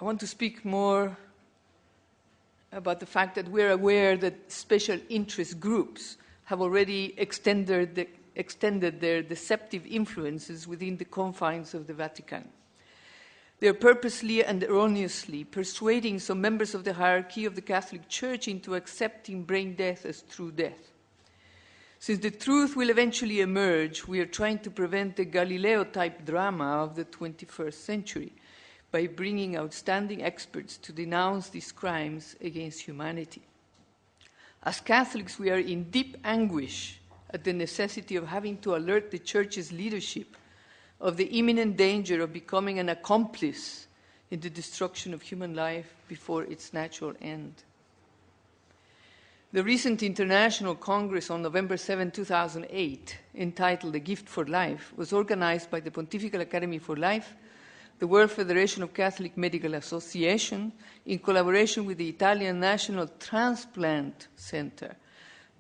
I want to speak more about the fact that we're aware that special interest groups have already extended their deceptive influences within the confines of the Vatican. They are purposely and erroneously persuading some members of the hierarchy of the Catholic Church into accepting brain death as true death. Since the truth will eventually emerge, we are trying to prevent the Galileo-type drama of the 21st century by bringing outstanding experts to denounce these crimes against humanity. As Catholics, we are in deep anguish at the necessity of having to alert the Church's leadership of the imminent danger of becoming an accomplice in the destruction of human life before its natural end. The recent International Congress on November 7, 2008, entitled A Gift for Life, was organized by the Pontifical Academy for Life, the World Federation of Catholic Medical Association, in collaboration with the Italian National Transplant Center,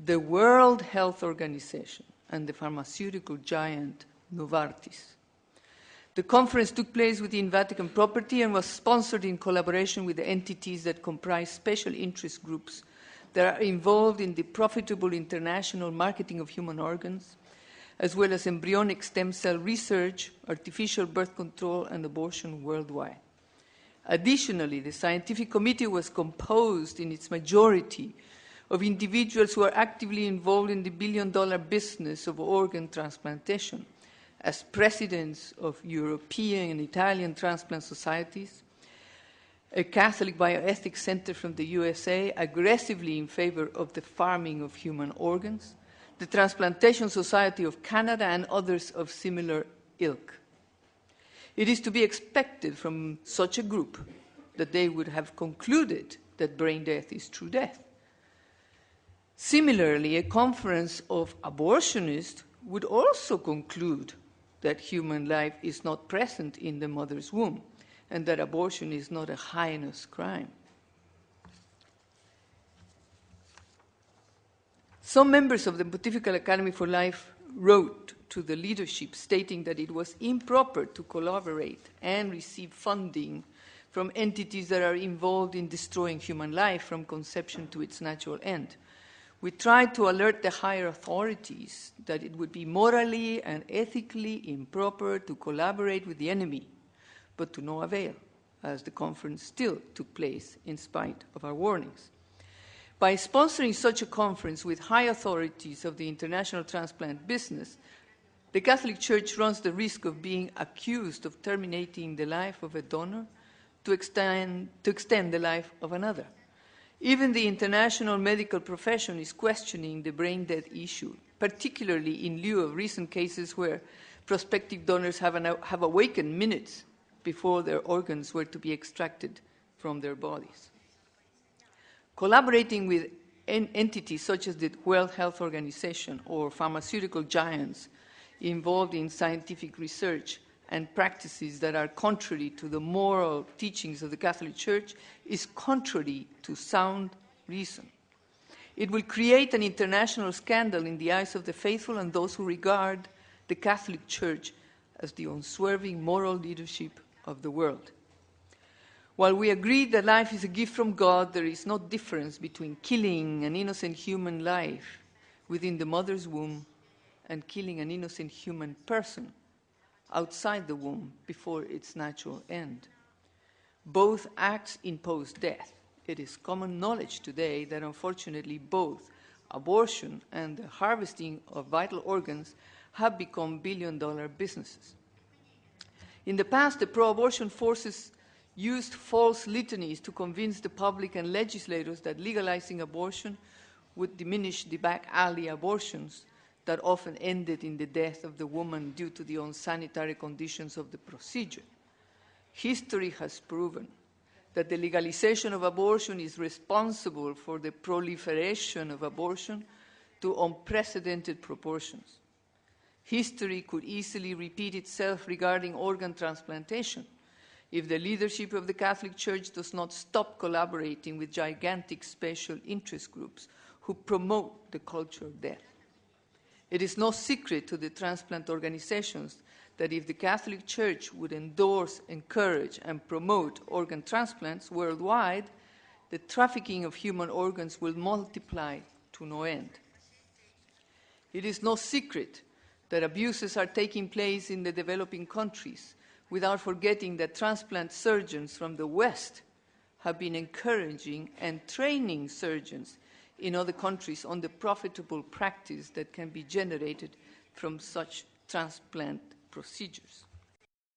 the World Health Organization, and the pharmaceutical giant Novartis. The conference took place within Vatican property and was sponsored in collaboration with the entities that comprise special interest groups that are involved in the profitable international marketing of human organs, as well as embryonic stem cell research, artificial birth control, and abortion worldwide. Additionally, the scientific committee was composed in its majority of individuals who are actively involved in the billion-dollar business of organ transplantation, as presidents of European and Italian transplant societies, a Catholic bioethics center from the USA aggressively in favor of the farming of human organs, the Transplantation Society of Canada, and others of similar ilk. It is to be expected from such a group that they would have concluded that brain death is true death. Similarly, a conference of abortionists would also conclude that human life is not present in the mother's womb, and that abortion is not a heinous crime. Some members of the Pontifical Academy for Life wrote to the leadership stating that it was improper to collaborate and receive funding from entities that are involved in destroying human life from conception to its natural end. We tried to alert the higher authorities that it would be morally and ethically improper to collaborate with the enemy, but to no avail, as the conference still took place in spite of our warnings. By sponsoring such a conference with high authorities of the international transplant business, the Catholic Church runs the risk of being accused of terminating the life of a donor to extend the life of another. Even the international medical profession is questioning the brain death issue, particularly in lieu of recent cases where prospective donors have awakened minutes before their organs were to be extracted from their bodies. Collaborating with entities such as the World Health Organization or pharmaceutical giants involved in scientific research and practices that are contrary to the moral teachings of the Catholic Church is contrary to sound reason. It will create an international scandal in the eyes of the faithful and those who regard the Catholic Church as the unswerving moral leadership of the world. While we agree that life is a gift from God, there is no difference between killing an innocent human life within the mother's womb and killing an innocent human person outside the womb before its natural end. Both acts impose death. It is common knowledge today that unfortunately both abortion and the harvesting of vital organs have become billion-dollar businesses. In the past, the pro-abortion forces used false litanies to convince the public and legislators that legalizing abortion would diminish the back alley abortions that often ended in the death of the woman due to the unsanitary conditions of the procedure. History has proven that the legalization of abortion is responsible for the proliferation of abortion to unprecedented proportions. History could easily repeat itself regarding organ transplantation if the leadership of the Catholic Church does not stop collaborating with gigantic special interest groups who promote the culture of death. It is no secret to the transplant organizations that if the Catholic Church would endorse, encourage, and promote organ transplants worldwide, the trafficking of human organs will multiply to no end. It is no secret that abuses are taking place in the developing countries, without forgetting that transplant surgeons from the West have been encouraging and training surgeons in other countries on the profitable practice that can be generated from such transplant procedures.